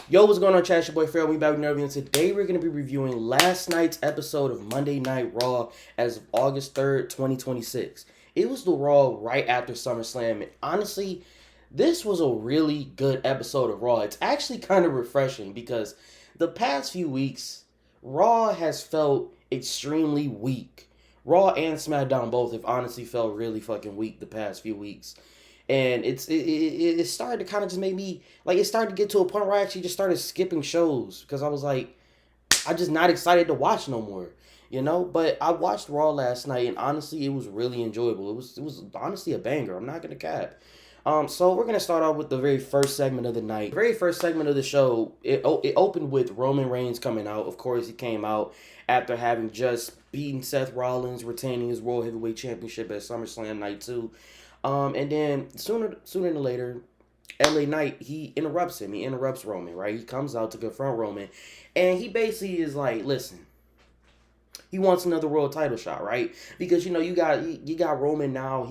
Yo, what's going on, chat? It's your boy Farrell. We back with another video. Today we're going to be reviewing last night's episode of Monday Night Raw as of August 3rd, 2026. It was the Raw right after SummerSlam, and honestly, this was a really good episode of Raw. It's actually kind of refreshing because the past few weeks, Raw has felt extremely weak. Raw and SmackDown both have honestly felt really fucking weak the past few weeks. And it started to kind of just make me like, it started to get to a point where I actually just started skipping shows because I was like, I'm just not excited to watch no more, you know. But I watched Raw last night, and honestly, it was really enjoyable. It was honestly a banger. I'm not gonna cap. So we're gonna start off with the very first segment of the night. The very first segment of the show, it opened with Roman Reigns coming out. Of course, he came out after having just beaten Seth Rollins, retaining his World Heavyweight Championship at SummerSlam Night 2. And then sooner than later, LA Knight, he interrupts him. He interrupts Roman, right? He comes out to confront Roman, and he basically is like, listen, he wants another world title shot, right? Because you got Roman now.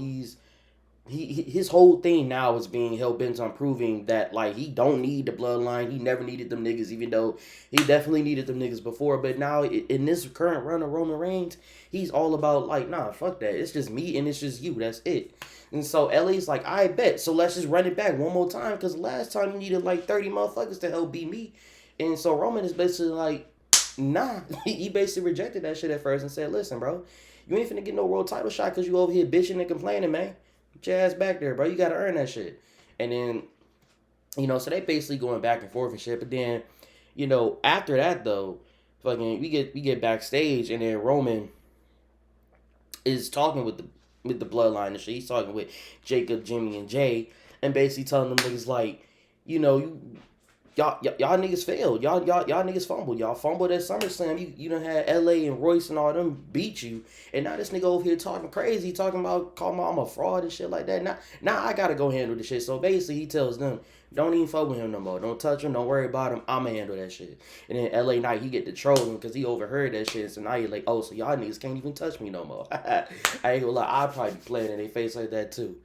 His whole thing now is being hell bent on proving that, like, he don't need the bloodline. He never needed them niggas, even though he definitely needed them niggas before. But now in this current run of Roman Reigns, he's all about, like, nah, fuck that. It's just me and it's just you. That's it. And so LA's like, I bet. So let's just run it back one more time, because last time you needed like 30 motherfuckers to help beat me. And so Roman is basically like, nah. He basically rejected that shit at first and said, listen, bro, you ain't finna get no world title shot because you over here bitching and complaining, man. Get your ass back there, bro. You gotta earn that shit. And then, so they basically going back and forth and shit. But then, after that though, fucking we get backstage, and then Roman is talking with the bloodline and shit. He's talking with Jacob, Jimmy, and Jay, and basically telling them niggas like, y'all niggas failed. Y'all niggas fumbled. Y'all fumbled at SummerSlam. You done had LA and Royce and all them beat you. And now this nigga over here talking crazy, talking about calling I'm a fraud and shit like that. Now I gotta go handle the shit. So basically he tells them, don't even fuck with him no more. Don't touch him. Don't worry about him. I'ma handle that shit. And then LA Knight, he get to troll him because he overheard that shit. So now he's like, oh, so y'all niggas can't even touch me no more. I ain't gonna lie, I'd probably be playing in their face like that too.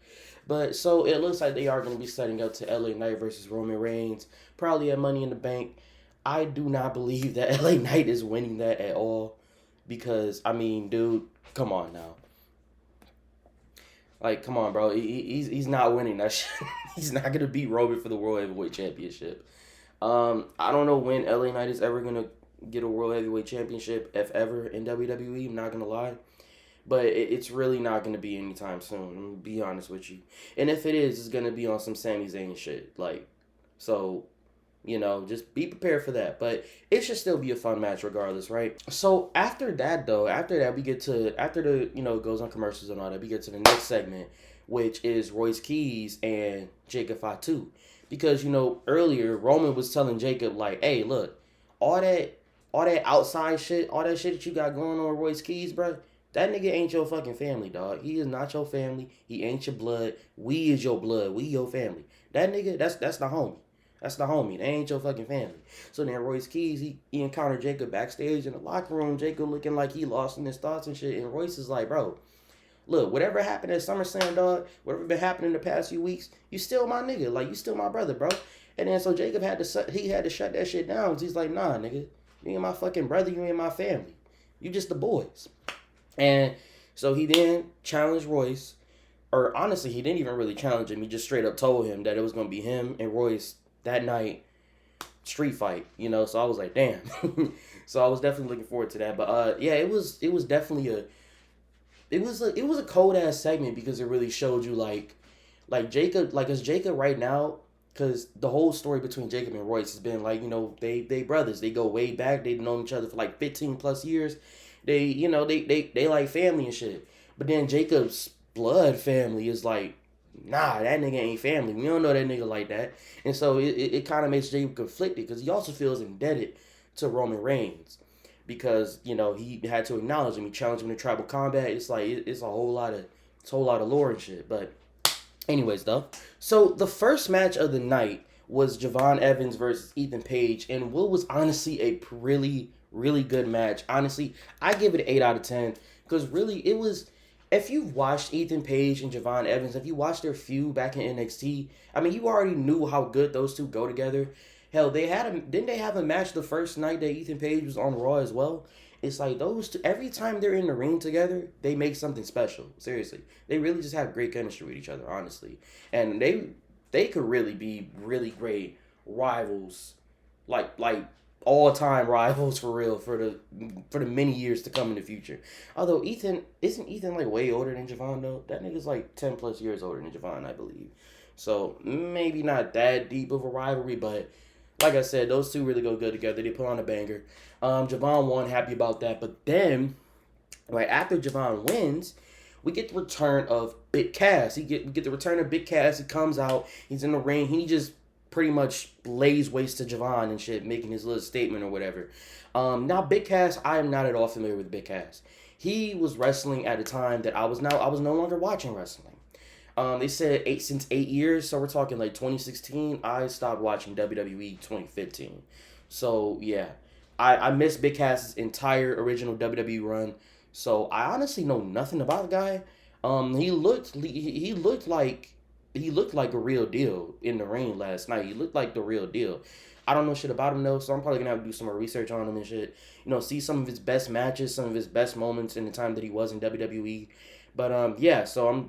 But so it looks like they are going to be setting up to LA Knight versus Roman Reigns, probably at Money in the Bank. I do not believe that LA Knight is winning that at all, because, I mean, dude, come on now. Like, come on, bro. He's not winning that shit. He's not going to beat Roman for the World Heavyweight Championship. I don't know when LA Knight is ever going to get a World Heavyweight Championship, if ever, in WWE. I'm not going to lie. But it's really not going to be anytime soon. I'm going to be honest with you. And if it is, it's going to be on some Sami Zayn shit. Like, so, just be prepared for that. But it should still be a fun match regardless, right? So after that, though, after the, it goes on commercials and all that, we get to the next segment, which is Royce Keys and Jacob Fatu. Because, earlier, Roman was telling Jacob, like, hey, look, all that outside shit, all that shit that you got going on with Royce Keys, bro, that nigga ain't your fucking family, dog. He is not your family. He ain't your blood. We is your blood. We your family. That nigga, that's the homie. That's the homie. They ain't your fucking family. So then Royce Keys, he encountered Jacob backstage in the locker room. Jacob looking like he lost in his thoughts and shit. And Royce is like, bro, look, whatever happened at SummerSlam, dog, whatever been happening the past few weeks, you still my nigga. Like, you still my brother, bro. And then so Jacob had to shut that shit down. He's like, nah, nigga, you ain't my fucking brother. You ain't my family. You just the boys. And so he then challenged Royce, or honestly, he didn't even really challenge him. He just straight up told him that it was going to be him and Royce that night, street fight, So I was like, damn. So I was definitely looking forward to that. But yeah, it was definitely it was a cold ass segment, because it really showed you like Jacob, like, as Jacob right now, because the whole story between Jacob and Royce has been like, they brothers. They go way back. They've known each other for like 15 plus years. They like family and shit. But then Jacob's blood family is like, nah, that nigga ain't family. We don't know that nigga like that. And so it kind of makes Jacob conflicted, because he also feels indebted to Roman Reigns, because, he had to acknowledge him. He challenged him to tribal combat. It's like, it's a whole lot of lore and shit. But anyways, though. So the first match of the night was Javon Evans versus Ethan Page, and what was honestly a really, really good match. Honestly, I give it an 8 out of 10, because really it was, if you've watched Ethan Page and Javon Evans, if you watched their feud back in NXT, I mean, you already knew how good those two go together. Hell, didn't they have a match the first night that Ethan Page was on Raw as well? It's like those two, every time they're in the ring together, they make something special. Seriously, they really just have great chemistry with each other, honestly, and they could really be really great rivals, like all time rivals for real for the many years to come in the future. Although Ethan like way older than Javon though? That nigga's like 10 plus years older than Javon, I believe. So maybe not that deep of a rivalry, but like I said, those two really go good together. They put on a banger. Javon won, happy about that. But then, right after Javon wins, we get the return of Big Cass. We get the return of Big Cass. He comes out. He's in the ring. He just pretty much lays waste to Javon and shit, making his little statement or whatever. Now Big Cass, I am not at all familiar with Big Cass. He was wrestling at a time that I was no longer watching wrestling. They said since 8 years, so we're talking like 2016. I stopped watching WWE 2015. So yeah, I missed Big Cass's entire original WWE run. So I honestly know nothing about the guy. He looked like a real deal in the ring last night. He looked like the real deal. I don't know shit about him though, so I'm probably gonna have to do some more research on him and shit. See some of his best matches, some of his best moments in the time that he was in WWE. But yeah, so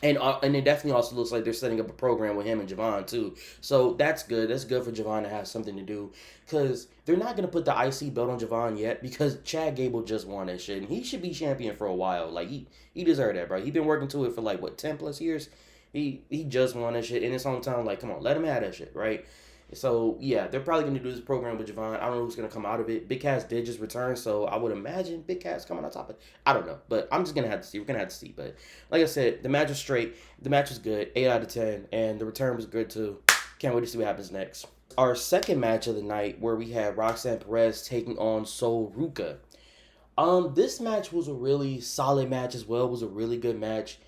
and it definitely also looks like they're setting up a program with him and Javon too. So that's good. That's good for Javon to have something to do. Because they're not going to put the IC belt on Javon yet because Chad Gable just won that shit. And he should be champion for a while. Like, he deserved that, bro. He been working to it for like, what, 10 plus years? He just won that shit in his hometown. Like, come on, let him have that shit, right? So, yeah, they're probably going to do this program with Javon. I don't know who's going to come out of it. Big Cass did just return, so I would imagine Big Cass coming on top of it. I don't know, but I'm just going to have to see. We're going to have to see. But like I said, the match was straight. The match was good, 8 out of 10, and the return was good, too. Can't wait to see what happens next. Our second match of the night, where we had Roxanne Perez taking on Sol Ruca. This match was a really solid match as well. It was a really good match.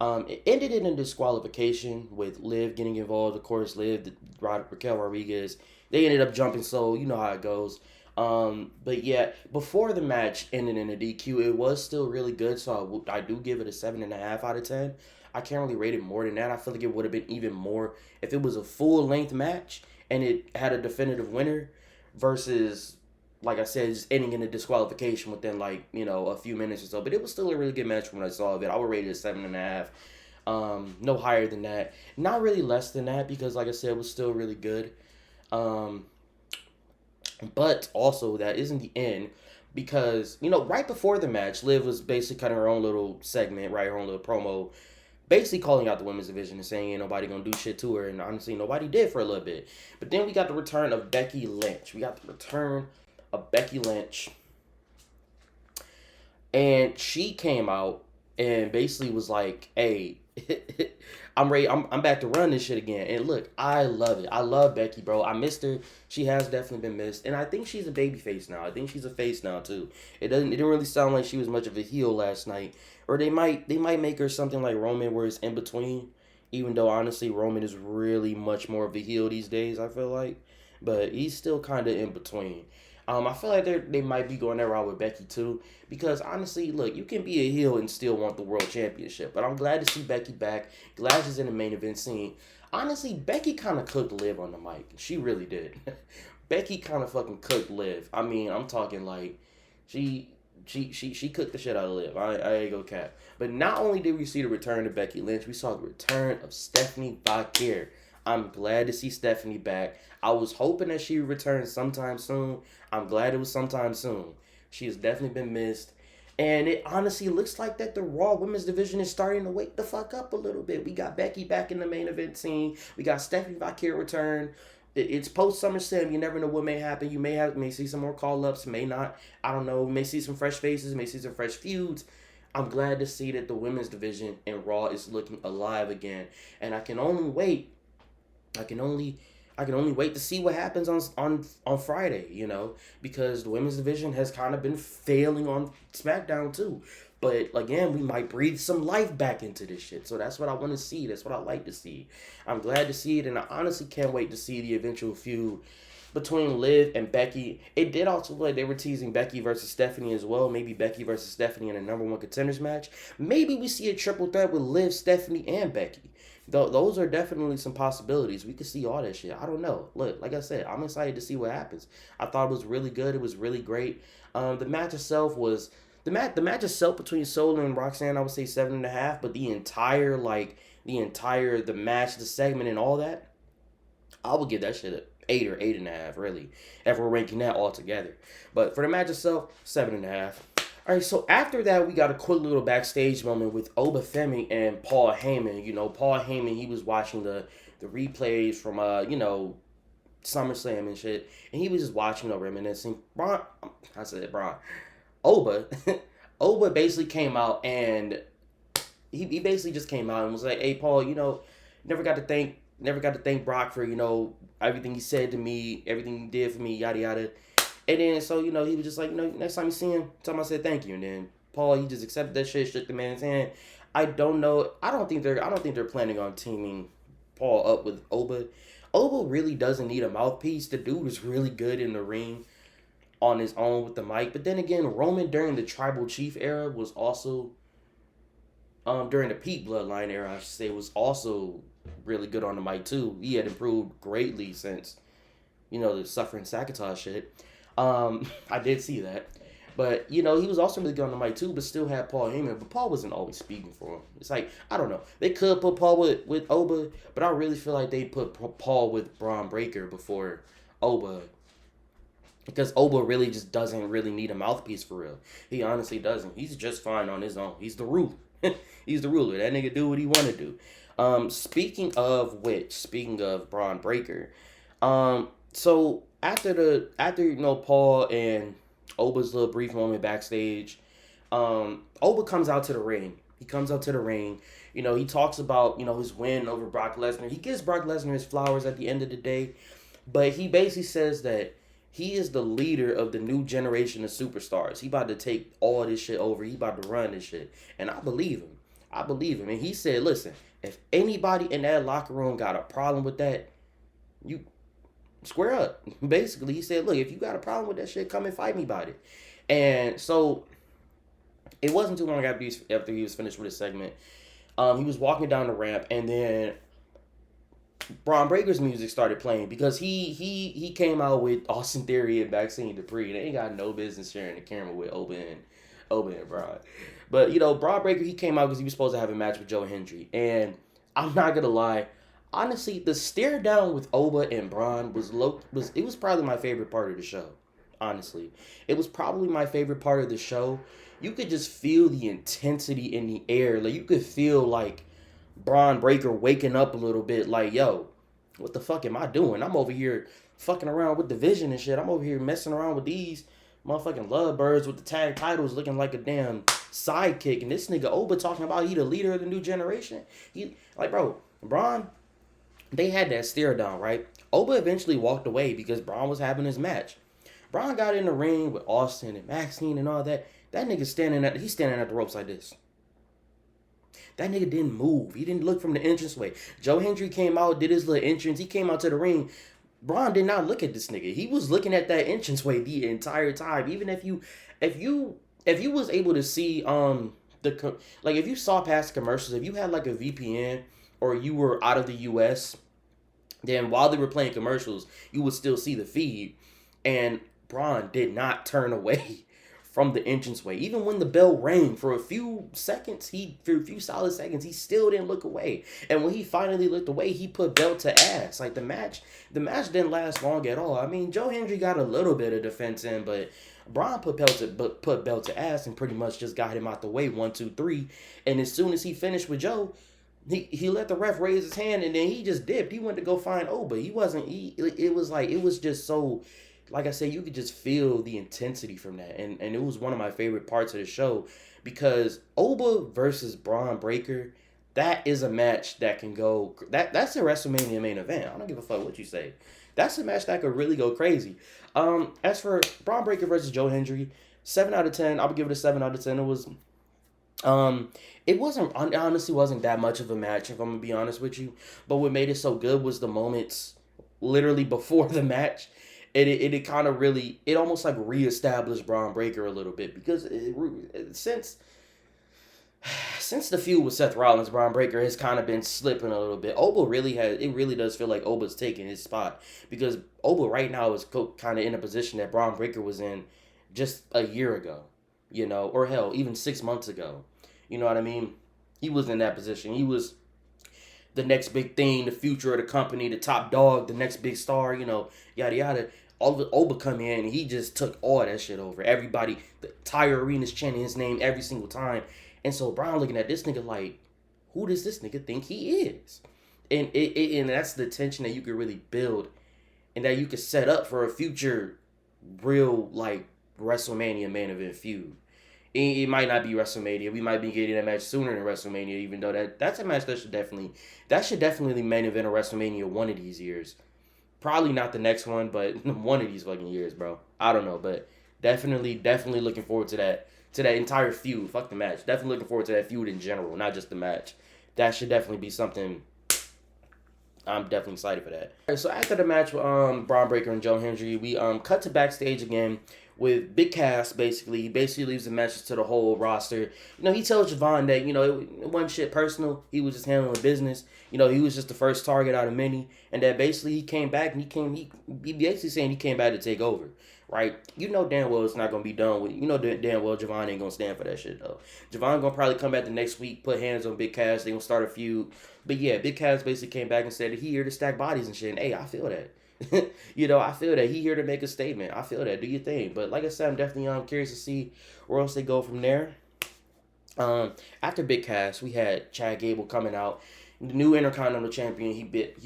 It ended in a disqualification with Liv getting involved. Of course, Raquel Rodriguez, they ended up jumping Sol. You know how it goes. But yeah, before the match ended in a DQ, it was still really good. So I do give it a 7.5 out of 10. I can't really rate it more than that. I feel like it would have been even more if it was a full length match and it had a definitive winner versus, like I said, just ending in a disqualification within a few minutes or so. But it was still a really good match from what I saw of it. I would rate it a 7.5. No higher than that. Not really less than that because, like I said, it was still really good. But also that isn't the end because, right before the match, Liv was basically cutting her own little segment, right, her own little promo, basically calling out the women's division and saying ain't nobody gonna do shit to her, and honestly, nobody did for a little bit. But then we got the return of Becky Lynch. And she came out and basically was like, hey, I'm ready. I'm back to run this shit again. And look, I love it. I love Becky, bro. I missed her. She has definitely been missed. And I think she's a baby face now. I think she's a face now too. It didn't really sound like she was much of a heel last night. Or they might make her something like Roman where it's in between. Even though honestly Roman is really much more of a heel these days, I feel like. But he's still kinda in between. I feel like they might be going that route with Becky too. Because honestly, look, you can be a heel and still want the world championship. But I'm glad to see Becky back. Glad she's in the main event scene. Honestly, Becky kind of cooked Liv on the mic. She really did. Becky kind of fucking cooked Liv. I mean, I'm talking like she cooked the shit out of Liv. I ain't gonna cap. But not only did we see the return of Becky Lynch, we saw the return of Stephanie Vaquer. I'm glad to see Stephanie back. I was hoping that she would return sometime soon. I'm glad it was sometime soon. She has definitely been missed. And it honestly looks like that the Raw Women's Division is starting to wake the fuck up a little bit. We got Becky back in the main event scene. We got Stephanie Vaquer return. It's post SummerSlam. You never know what may happen. You may see some more call-ups, may not. I don't know. May see some fresh faces, may see some fresh feuds. I'm glad to see that the Women's Division in Raw is looking alive again. And I can only wait. I can only wait to see what happens on Friday, because the women's division has kind of been failing on SmackDown too. But again, we might breathe some life back into this shit. So that's what I want to see. That's what I like to see. I'm glad to see it, and I honestly can't wait to see the eventual feud between Liv and Becky. It did also look like they were teasing Becky versus Stephanie as well. Maybe Becky versus Stephanie in a number one contenders match. Maybe we see a triple threat with Liv, Stephanie, and Becky. those are definitely some possibilities. We could see all that shit. I don't know. Look, like I said, I'm excited to see what happens. I thought it was really good. It was really great. The match itself was the match itself between Solo and Roxanne. I would say 7.5. But the match, the segment, and all that, I would give that shit a 8 or 8.5. Really, if we're ranking that all together. But for the match itself, 7.5. All right, so after that, we got a quick little backstage moment with Oba Femi and Paul Heyman. Paul Heyman, he was watching the replays from SummerSlam and shit, and he was just watching, reminiscing. Bron. Oba, Oba basically came out and he basically just came out and was like, "Hey, Paul, never got to thank Brock for everything he said to me, everything he did for me, yada yada." And then so he was just like, next time you see him, tell him I said thank you. And then Paul, he just accepted that shit, shook the man's hand. I don't know. I don't think they're planning on teaming Paul up with Oba. Oba really doesn't need a mouthpiece. The dude is really good in the ring on his own with the mic. But then again, Roman during the Tribal Chief era was also during the Pete Bloodline era, I should say, was also really good on the mic too. He had improved greatly since the suffering Sakatar shit. I did see that. But, he was also really good on the mic too, but still had Paul Heyman. But Paul wasn't always speaking for him. It's like, I don't know. They could put Paul with Oba, but I really feel like they put Paul with Braun Breaker before Oba. Because Oba really just doesn't really need a mouthpiece for real. He honestly doesn't. He's just fine on his own. He's the ruler. He's the ruler. That nigga do what he want to do. Speaking of Braun Breaker, so after Paul and Oba's little brief moment backstage, Oba comes out to the ring. He comes out to the ring. He talks about his win over Brock Lesnar. He gives Brock Lesnar his flowers at the end of the day, but he basically says that he is the leader of the new generation of superstars. He about to take all this shit over. He about to run this shit, and I believe him. And he said, "Listen, if anybody in that locker room got a problem with that, you square up." Basically, he said, "Look, if you got a problem with that shit, come and fight me about it." And so it wasn't too long after he was finished with his segment. He was walking down the ramp, and then Braun Breaker's music started playing because he came out with Austin Theory and Maxine Dupree. They ain't got no business sharing the camera with Oba and Braun. But Braun Breaker, he came out because he was supposed to have a match with Joe Hendry, and I'm not gonna lie. Honestly, the stare down with Oba and Braun was probably my favorite part of the show. Honestly, it was probably my favorite part of the show. You could just feel the intensity in the air. Like you could feel like Braun Breaker waking up a little bit. Like, yo, what the fuck am I doing? I'm over here fucking around with the Vision and shit. I'm over here messing around with these motherfucking lovebirds with the tag titles, looking like a damn sidekick. And this nigga Oba talking about he the leader of the new generation. Braun. They had that stare down, right? Oba eventually walked away because Braun was having his match. Braun got in the ring with Austin and Maxine and all that. That nigga standing at the ropes like this. That nigga didn't move. He didn't look from the entranceway. Joe Hendry came out, did his little entrance. He came out to the ring. Braun did not look at this nigga. He was looking at that entranceway the entire time. Even if you was able to see if you saw past the commercials, if you had like a VPN or you were out of the US, then while they were playing commercials, you would still see the feed. And Braun did not turn away from the entranceway. Even when the bell rang for a few solid seconds, he still didn't look away. And when he finally looked away, he put belt to ass. Like the match didn't last long at all. I mean, Joe Hendry got a little bit of defense in, but Braun put belt to ass and pretty much just got him out the way 1, 2, 3. And as soon as he finished with Joe, he let the ref raise his hand and then he just dipped. He went to go find Oba. It was just so, like I said, you could just feel the intensity from that. And it was one of my favorite parts of the show because Oba versus Braun Breaker, that is a match that can go, that's a WrestleMania main event. I don't give a fuck what you say. That's a match that could really go crazy. As for Braun Breaker versus Joe Hendry, 7 out of 10. I would give it a 7 out of 10. It honestly wasn't that much of a match, if I'm gonna be honest with you. But what made it so good was the moments literally before the match. It kind of really, it almost like reestablished Braun Breaker a little bit because since Since the feud with Seth Rollins, Braun Breaker has kind of been slipping a little bit. Oba really has. It really does feel like Oba's taking his spot because Oba right now is kind of in a position that Braun Breaker was in just a year ago, or hell, even 6 months ago. You know what I mean? He was in that position. He was the next big thing, the future of the company, the top dog, the next big star. Yada yada. All of it, Oba come in and he just took all that shit over. Everybody, the entire arena's chanting his name every single time. And so Brown looking at this nigga like, who does this nigga think he is? And that's the tension that you could really build and that you could set up for a future real like WrestleMania main event feud. It might not be WrestleMania. We might be getting that match sooner than WrestleMania, even though that's a match that should definitely main event a WrestleMania one of these years. Probably not the next one, but one of these fucking years, bro. I don't know, but definitely looking forward to that entire feud. Fuck the match. Definitely looking forward to that feud in general, not just the match. That should definitely be something. I'm definitely excited for that. All right, so after the match with Braun Breaker and Joe Hendry, we cut to backstage again with Big Cass. Basically, he leaves a message to the whole roster. He tells Javon that it wasn't shit personal. He was just handling business. He was just the first target out of many, and that basically he came back and he basically saying he came back to take over. Right? Damn well it's not gonna be done with. Damn well Javon ain't gonna stand for that shit though. Javon gonna probably come back the next week, put hands on Big Cass. They gonna start a feud. But yeah, Big Cass basically came back and said that he here to stack bodies and shit. And hey, I feel that. I feel that he here to make a statement. I feel that. Do your thing. But like I said, I'm definitely curious to see where else they go from there. After Big Cass, we had Chad Gable coming out, the new Intercontinental Champion. He beat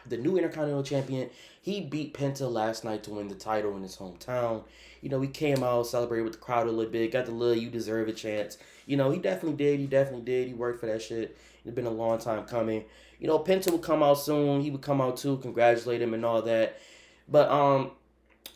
the new Intercontinental Champion. He beat Penta last night to win the title in his hometown. He came out, celebrated with the crowd a little bit, got the little "you deserve a" chance. He definitely did. He worked for that shit. It's been a long time coming. Penta would come out soon. He would come out too, congratulate him and all that. But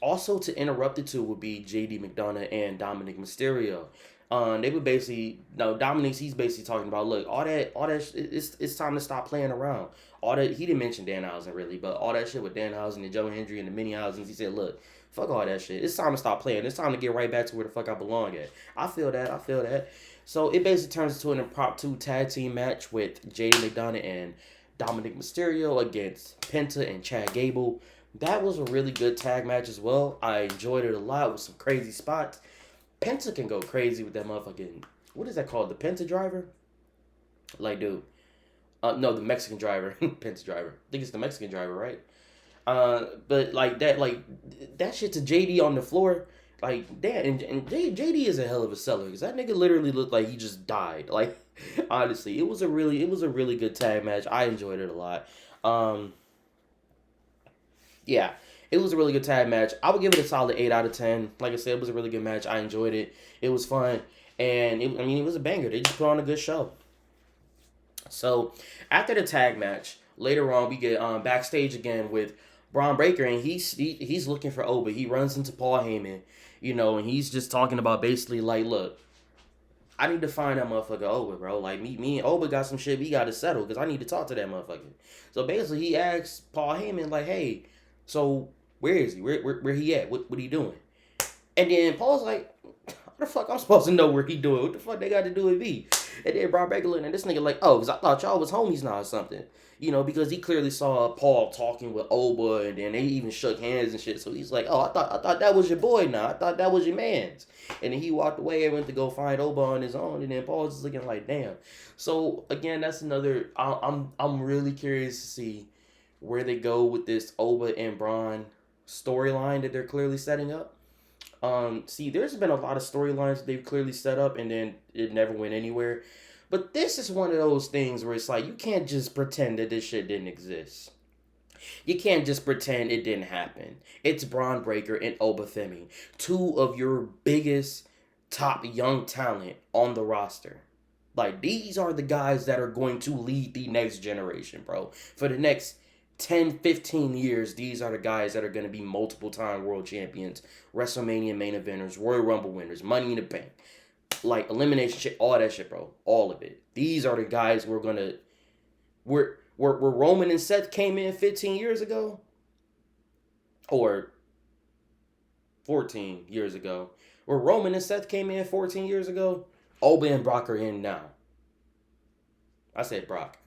also to interrupt the two would be JD McDonough and Dominic Mysterio. They would basically, Dominic's, he's basically talking about, look, all that, it's time to stop playing around. All that, he didn't mention Danhausen really, but all that shit with Danhausen and Joe Hendry and the Mini-Hausens, he said, look, fuck all that shit. It's time to stop playing. It's time to get right back to where the fuck I belong at. I feel that. So it basically turns into an impromptu tag team match with JD McDonough and Dominic Mysterio against Penta and Chad Gable. That was a really good tag match as well. I enjoyed it a lot with some crazy spots. Penta can go crazy with that motherfucking, what is that called? The Penta driver? Like, dude. No, the Mexican driver. Penta driver. I think it's the Mexican driver, right? But like that shit to JD on the floor, like damn, and JD is a hell of a seller because that nigga literally looked like he just died. Like, honestly, it was a really good tag match. I enjoyed it a lot. Yeah. It was a really good tag match. I would give it a solid 8 out of 10. Like I said, it was a really good match. I enjoyed it. It was fun. And, it was a banger. They just put on a good show. So, after the tag match, later on, we get backstage again with Braun Breaker. And he's looking for Oba. He runs into Paul Heyman, and he's just talking about basically like, look, I need to find that motherfucker Oba, bro. Like, me and Oba got some shit we got to settle because I need to talk to that motherfucker. So, basically, he asks Paul Heyman, like, hey, so where is he? Where he at? What he doing? And then Paul's like, how the fuck I'm supposed to know where he doing? What the fuck they got to do with me? And then Braun Breaker looking at this nigga like, oh, because I thought y'all was homies now or something. Because he clearly saw Paul talking with Oba, and then they even shook hands and shit. So he's like, oh, I thought that was your boy now. I thought that was your man's. And then he walked away and went to go find Oba on his own. And then Paul's just looking like, damn. So again, that's another. I'm really curious to see where they go with this Oba and Braun storyline that they're clearly setting up. There's been a lot of storylines they've clearly set up and then it never went anywhere. But this is one of those things where it's like, you can't just pretend that this shit didn't exist. You can't just pretend it didn't happen. It's Braun Breaker and Oba Femi, two of your biggest top young talent on the roster. Like, these are the guys that are going to lead the next generation, bro. For the next 10, 15 years, these are the guys that are going to be multiple-time world champions, WrestleMania main eventers, Royal Rumble winners, Money in the Bank, like elimination shit, all that shit, bro. All of it. These are the guys we're going to... Where Roman and Seth came in 15 years ago, or 14 years ago, where Roman and Seth came in 14 years ago, Oba and Brock are in now. I said Brock.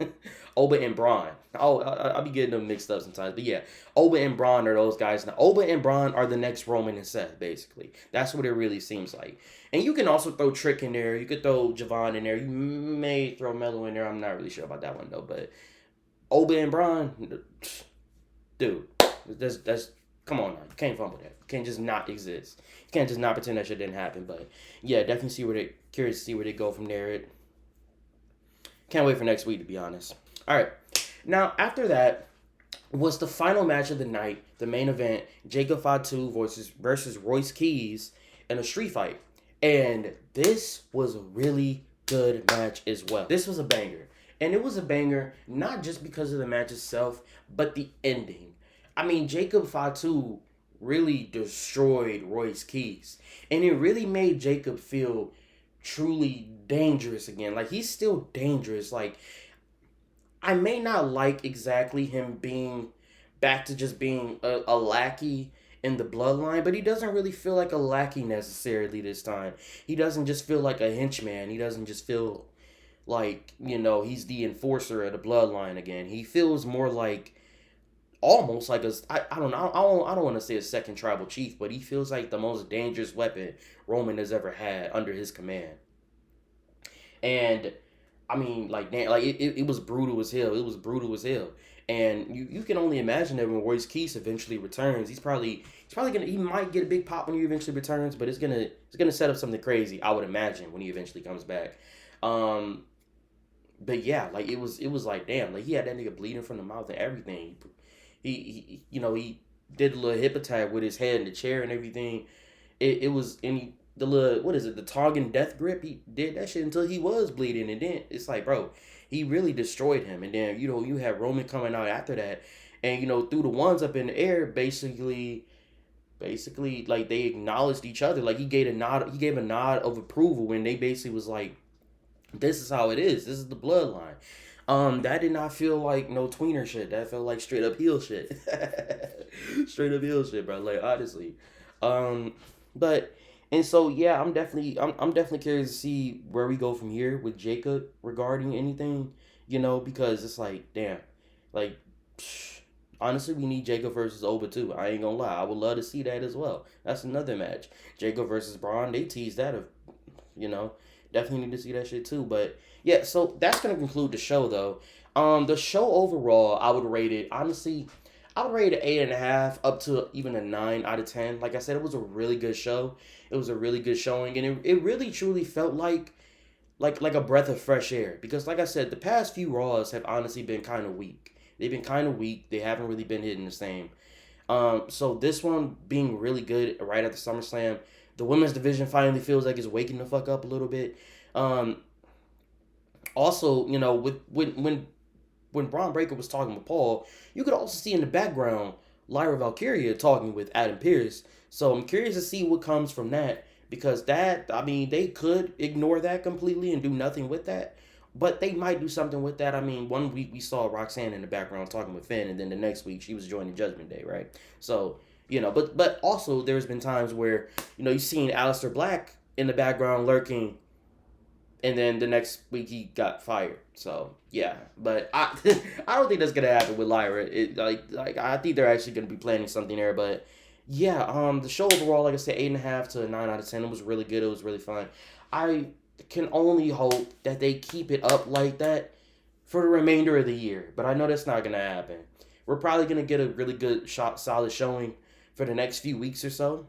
Oba and Bron. Oh, I'll be getting them mixed up sometimes. But yeah, Oba and Bron are those guys. Now, Oba and Bron are the next Roman and Seth, basically. That's what it really seems like. And you can also throw Trick in there. You could throw Javon in there. You may throw Mello in there. I'm not really sure about that one, though. But Oba and Bron, dude, that's come on now. You can't fumble that. You can't just not exist. You can't just not pretend that shit didn't happen. But yeah, definitely curious to see where they go from there. Can't wait for next week, to be honest. All right. Now, after that was the final match of the night, the main event, Jacob Fatu versus Royce Keys in a street fight. And this was a really good match as well. This was a banger. And it was a banger not just because of the match itself, but the ending. I mean, Jacob Fatu really destroyed Royce Keys. And it really made Jacob feel truly dangerous again. Like, he's still dangerous. Like, I may not like exactly him being back to just being a lackey in the bloodline, but he doesn't really feel like a lackey necessarily this time. He doesn't just feel like a henchman. He doesn't just feel like, he's the enforcer of the bloodline again. He feels more like almost like I don't know, I don't want to say a second tribal chief, but he feels like the most dangerous weapon Roman has ever had under his command. And I mean, like, damn, like it was brutal as hell. It was brutal as hell. And you can only imagine that when Royce Keys eventually returns, he's probably he might get a big pop when he eventually returns, but it's gonna set up something crazy, I would imagine, when he eventually comes back. But yeah, like it was like, damn, like he had that nigga bleeding from the mouth and everything. He did a little hip attack with his head in the chair and everything. It was any the little, what is it, the Tongan death grip. He did that shit until he was bleeding, and then it's like, bro, he really destroyed him. And then you had Roman coming out after that, and threw the ones up in the air, basically like they acknowledged each other. Like he gave a nod of approval when they basically was like, this is how it is. This is the bloodline. That did not feel like no tweener shit. That felt like straight up heel shit. Straight up heel shit, bro. Like, honestly. But and so yeah, I'm definitely curious to see where we go from here with Jacob regarding anything, because it's like, damn, like, honestly, we need Jacob versus Oba too. I ain't gonna lie, I would love to see that as well. That's another match. Jacob versus Bron, they teased that of, definitely need to see that shit too. But yeah, so that's gonna conclude the show though. The show overall, I would rate it, honestly, I would rate it 8.5 up to even a 9 out of 10. Like I said, it was a really good show. It was a really good showing, and it really truly felt like a breath of fresh air. Because like I said, the past few Raws have honestly been kind of weak. They've been kind of weak. They haven't really been hitting the same. So this one being really good right after SummerSlam, the women's division finally feels like it's waking the fuck up a little bit. Also, with when Bron Breakker was talking with Paul, you could also see in the background Lyra Valkyria talking with Adam Pearce. So I'm curious to see what comes from that, because that, I mean, they could ignore that completely and do nothing with that, but they might do something with that. I mean, one week we saw Roxanne in the background talking with Finn, and then the next week she was joining Judgment Day, right? So, but also there's been times where, you've seen Aleister Black in the background lurking, and then the next week he got fired. So yeah, but I I don't think that's gonna happen with Lyra. It like I think they're actually gonna be planning something there. But yeah, the show overall, like I said, 8.5 to a 9 out of 10. It was really good. It was really fun. I can only hope that they keep it up like that for the remainder of the year. But I know that's not gonna happen. We're probably gonna get a really good solid showing for the next few weeks or so,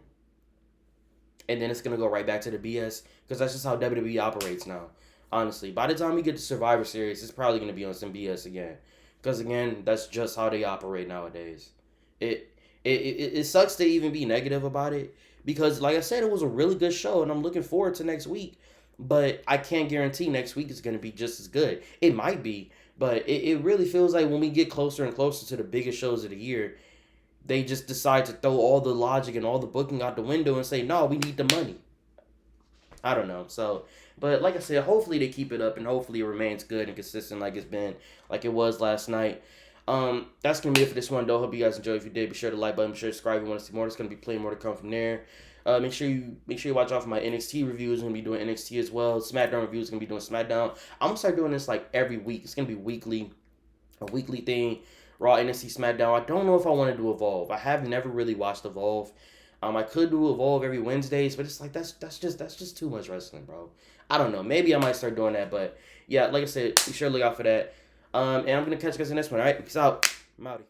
and then it's gonna go right back to the BS, because that's just how WWE operates now. Honestly, by the time we get to Survivor Series, it's probably gonna be on some BS again, because again, that's just how they operate nowadays. It sucks to even be negative about it, because like I said, it was a really good show, and I'm looking forward to next week. But I can't guarantee next week is gonna be just as good. It might be, but it really feels like when we get closer and closer to the biggest shows of the year, they just decide to throw all the logic and all the booking out the window and say, no, we need the money. I don't know. So, but like I said, hopefully they keep it up, and hopefully it remains good and consistent like it was last night. That's gonna be it for this one, though. Hope you guys enjoyed. If you did, be sure to like button, be sure to subscribe if you want to see more. There's gonna be plenty more to come from there. Make sure you watch out for my NXT reviews. I'm gonna be doing NXT as well. SmackDown reviews. Gonna be doing SmackDown. I'm gonna start doing this like every week. It's gonna be weekly, a weekly thing. Raw, NXT, SmackDown. I don't know if I want to do Evolve. I have never really watched Evolve. I could do Evolve every Wednesdays, but it's like that's just too much wrestling, bro. I don't know. Maybe I might start doing that, but yeah, like I said, be sure to look out for that. And I'm gonna catch you guys in this one. All right, peace out. I'm out.